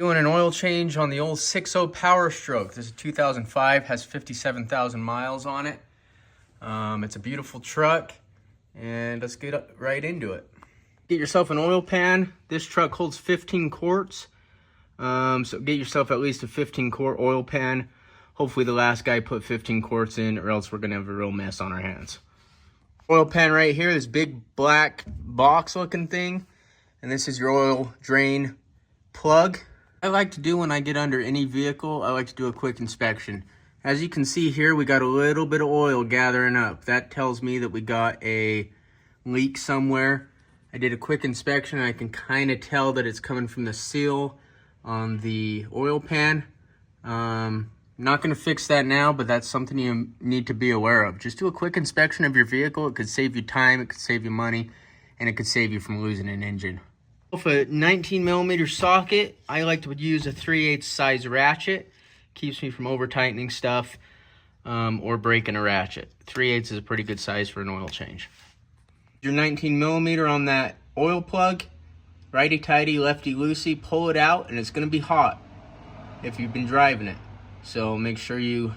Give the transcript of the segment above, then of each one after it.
Doing an oil change on the old 6.0 Powerstroke. This is 2005, has 57,000 miles on it. It's a beautiful truck, and let's get right into it. Get yourself an oil pan. This truck holds 15 quarts, so get yourself at least a 15 quart oil pan. Hopefully the last guy put 15 quarts in, or else we're gonna have a real mess on our hands. Oil pan right here, this big black box looking thing, and this is your oil drain plug. I like to do when I get under any vehicle, I like to do a quick inspection. As you can see here, we got a little bit of oil gathering up. That tells me that we got a leak somewhere. I did a quick inspection and I can kind of tell that it's coming from the seal on the oil pan. Not going to fix that now, but that's something you need to be aware of. Just do a quick inspection of your vehicle. It could save you time, it could save you money, and it could save you from losing an engine. With a 19mm socket, I like to use a 3/8 size ratchet. Keeps me from over tightening stuff or breaking a ratchet. 3/8 is a pretty good size for an oil change. Your 19mm on that oil plug, righty tighty, lefty loosey, pull it out, and it's going to be hot if you've been driving it. So make sure you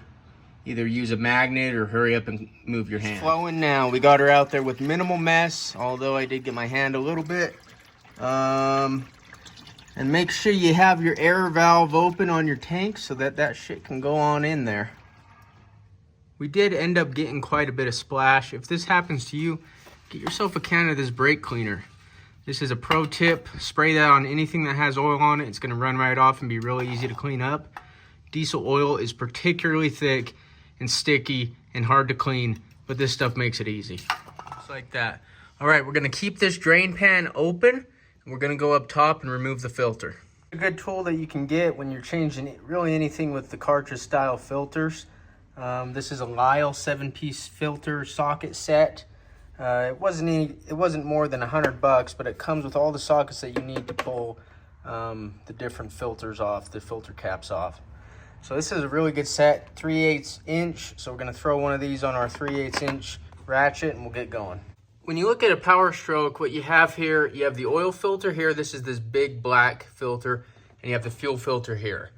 either use a magnet or hurry up and move your hand. It's flowing now. We got her out there with minimal mess, although I did get my hand a little bit. And make sure you have your air valve open on your tank so that shit can go on in there. We did end up getting quite a bit of splash. If this happens to you, get yourself a can of this brake cleaner. This is a pro tip. Spray that on anything that has oil on it. It's gonna run right off and be really easy to clean up. Diesel oil is particularly thick and sticky and hard to clean, but this stuff makes it easy. Just like that. All right, we're gonna keep this drain pan open. We're gonna go up top and remove the filter. A good tool that you can get when you're changing really anything with the cartridge style filters. This is a Lyle 7-piece filter socket set. It wasn't more than $100, but it comes with all the sockets that you need to pull the different filters off, the filter caps off. So this is a really good set, 3/8 inch. So we're gonna throw one of these on our 3/8 inch ratchet and we'll get going. When you look at a Powerstroke, what you have here, you have the oil filter here. This is this big black filter, and you have the fuel filter here.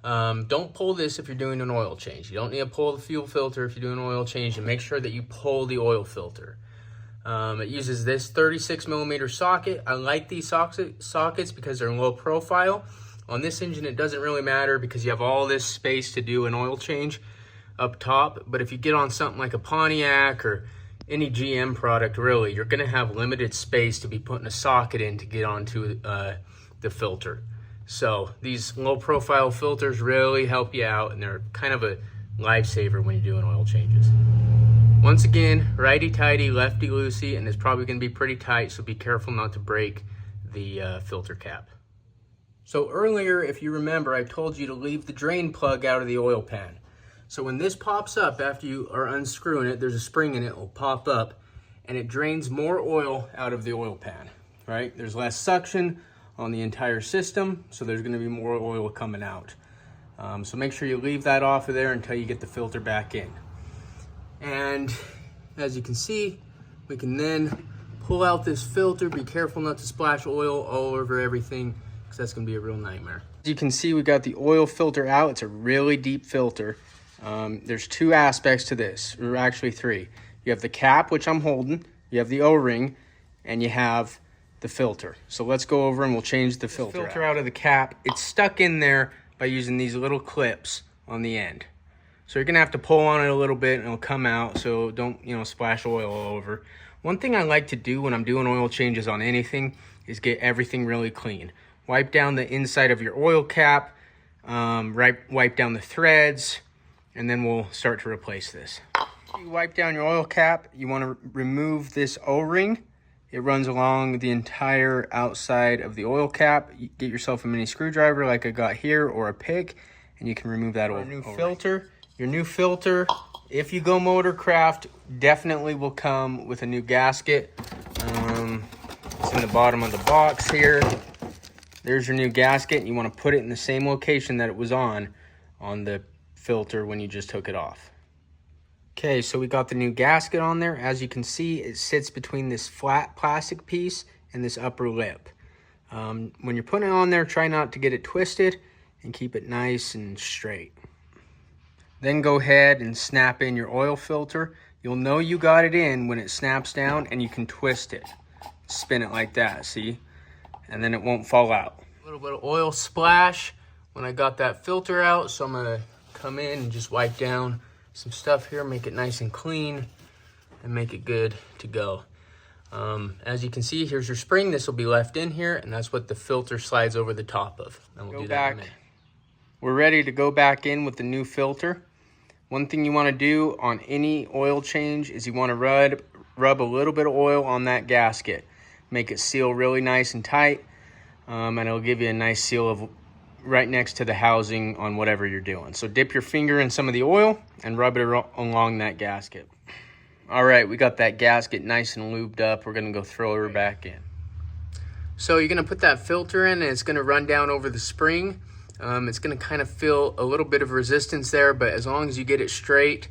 Don't pull this if you're doing an oil change. You don't need to pull the fuel filter if you're doing an oil change, and make sure that you pull the oil filter. It uses this 36mm socket. I like these sockets because they're low profile. On this engine, it doesn't really matter because you have all this space to do an oil change up top. But if you get on something like a Pontiac or any GM product, really, you're gonna have limited space to be putting a socket in to get onto the filter. So these low profile filters really help you out, and they're kind of a lifesaver when you're doing oil changes. Once again, righty tighty, lefty loosey, and it's probably gonna be pretty tight, so be careful not to break the filter cap. So earlier, if you remember, I told you to leave the drain plug out of the oil pan. So when this pops up after you are unscrewing it, there's a spring in it, will pop up, and it drains more oil out of the oil pan, right? There's less suction on the entire system, so there's gonna be more oil coming out. So make sure you leave that off of there until you get the filter back in. And as you can see, we can then pull out this filter. Be careful not to splash oil all over everything, because that's gonna be a real nightmare. As you can see, we got the oil filter out. It's a really deep filter. There's two aspects to this, or actually three. You have the cap, which I'm holding, you have the O-ring, and you have the filter. So let's go over and we'll change the filter out of the cap. It's stuck in there by using these little clips on the end. So you're gonna have to pull on it a little bit and it'll come out, so don't, splash oil all over. One thing I like to do when I'm doing oil changes on anything is get everything really clean. Wipe down the inside of your oil cap, wipe down the threads, and then we'll start to replace this. You wipe down your oil cap, you want to remove this O-ring. It runs along the entire outside of the oil cap. You get yourself a mini screwdriver like I got here, or a pick, and you can remove that old filter. Your new filter, if you go Motorcraft, definitely will come with a new gasket. It's in the bottom of the box here. There's your new gasket. You want to put it in the same location that it was on the filter when you just took it off. Okay, so we got the new gasket on there. As you can see, it sits between this flat plastic piece and this upper lip. When you're putting it on there, try not to get it twisted and keep it nice and straight. Then go ahead and snap in your oil filter. You'll know you got it in when it snaps down, and you can twist it. Spin it like that, see? And then it won't fall out. A little bit of oil splash when I got that filter out, so I'm gonna come in and just wipe down some stuff here, make it nice and clean, and make it good to go. As you can see, here's your spring. This will be left in here, and that's what the filter slides over the top of. And we'll do that in a minute. We're ready to go back in with the new filter. One thing you want to do on any oil change is you want to rub a little bit of oil on that gasket. Make it seal really nice and tight, and it'll give you a nice seal of right next to the housing on whatever you're doing. So dip your finger in some of the oil and rub it along that gasket. All right, we got that gasket nice and lubed up. We're gonna go throw her back in. So you're gonna put that filter in, and it's gonna run down over the spring. It's gonna kind of feel a little bit of resistance there, but as long as you get it straight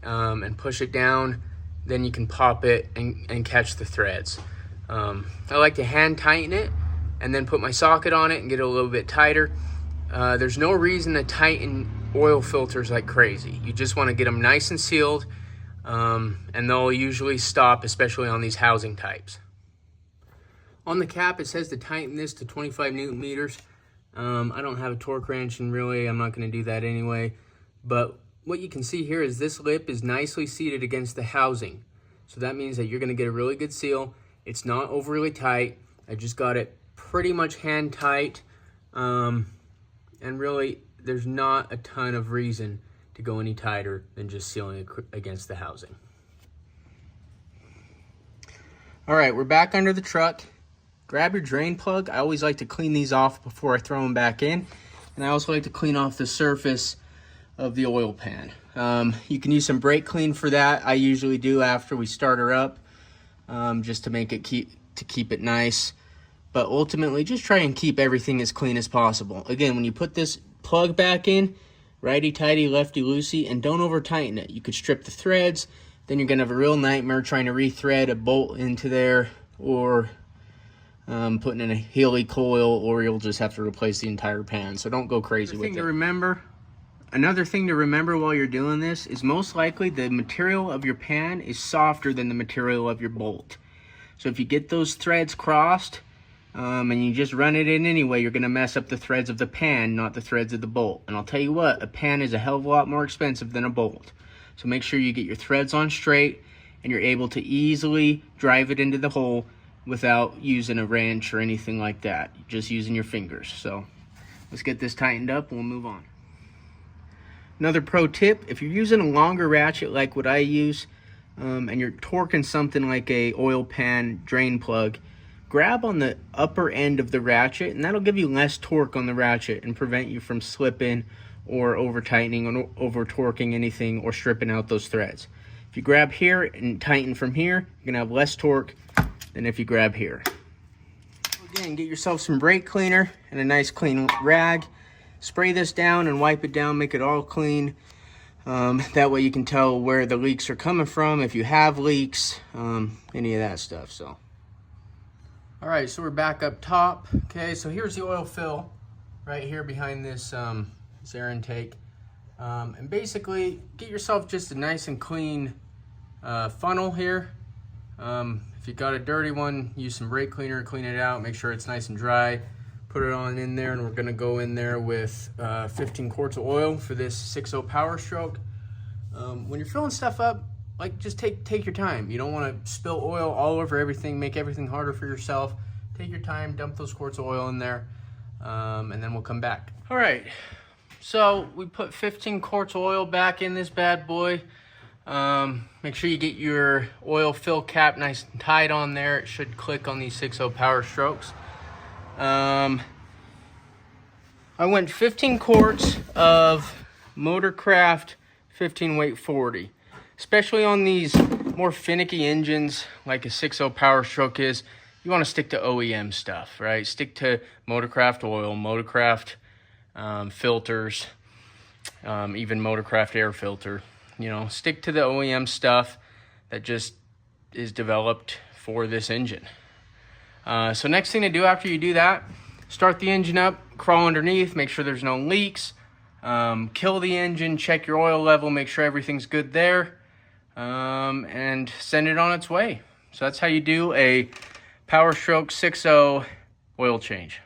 and push it down, then you can pop it and catch the threads. I like to hand tighten it and then put my socket on it and get it a little bit tighter. There's no reason to tighten oil filters like crazy. You just wanna get them nice and sealed, and they'll usually stop, especially on these housing types. On the cap, it says to tighten this to 25 Newton meters. I don't have a torque wrench, and really I'm not going to do that anyway. But what you can see here is this lip is nicely seated against the housing. So that means that you're going to get a really good seal. It's not overly tight. I just got it pretty much hand tight. And really, there's not a ton of reason to go any tighter than just sealing it against the housing. All right, we're back under the truck. Grab your drain plug. I always like to clean these off before I throw them back in. And I also like to clean off the surface of the oil pan. You can use some brake clean for that. I usually do after we start her up, just to make it keep it nice. But ultimately, just try and keep everything as clean as possible. Again, when you put this plug back in, righty-tighty, lefty-loosey, and don't over-tighten it. You could strip the threads, then you're gonna have a real nightmare trying to re-thread a bolt into there, or putting in a Healy coil, or you'll just have to replace the entire pan. So don't go crazy with it. Another thing to remember while you're doing this is most likely the material of your pan is softer than the material of your bolt. So if you get those threads crossed, and you just run it in anyway, you're going to mess up the threads of the pan, not the threads of the bolt. And I'll tell you what, a pan is a hell of a lot more expensive than a bolt. So make sure you get your threads on straight and you're able to easily drive it into the hole without using a wrench or anything like that. Just using your fingers. So let's get this tightened up and we'll move on. Another pro tip, if you're using a longer ratchet like what I use, and you're torquing something like a oil pan drain plug, grab on the upper end of the ratchet, and that'll give you less torque on the ratchet and prevent you from slipping or over tightening or over torquing anything or stripping out those threads. If you grab here and tighten from here, you're gonna have less torque than if you grab here. Again, get yourself some brake cleaner and a nice clean rag. Spray this down and wipe it down, make it all clean. That way you can tell where the leaks are coming from, if you have leaks, any of that stuff. So. All right, so we're back up top. Okay, so here's the oil fill right here behind this, this air intake. And basically, get yourself just a nice and clean funnel here. If you got a dirty one, use some brake cleaner, clean it out, make sure it's nice and dry. Put it on in there, and we're gonna go in there with 15 quarts of oil for this 6.0 Powerstroke. When you're filling stuff up, like, just take your time. You don't want to spill oil all over everything, make everything harder for yourself. Take your time, dump those quarts of oil in there, and then we'll come back. All right, so we put 15 quarts of oil back in this bad boy. Make sure you get your oil fill cap nice and tight on there. It should click on these 6.0 Powerstrokes. I went 15 quarts of Motorcraft 15 weight 40. Especially on these more finicky engines like a 6.0 Powerstroke is, you want to stick to OEM stuff, right? Stick to Motorcraft oil, Motorcraft filters, even Motorcraft air filter. You know, stick to the OEM stuff that just is developed for this engine. So next thing to do after you do that, start the engine up, crawl underneath, make sure there's no leaks, kill the engine, check your oil level, make sure everything's good there, and send it on its way. So that's how you do a Powerstroke 6.0 oil change.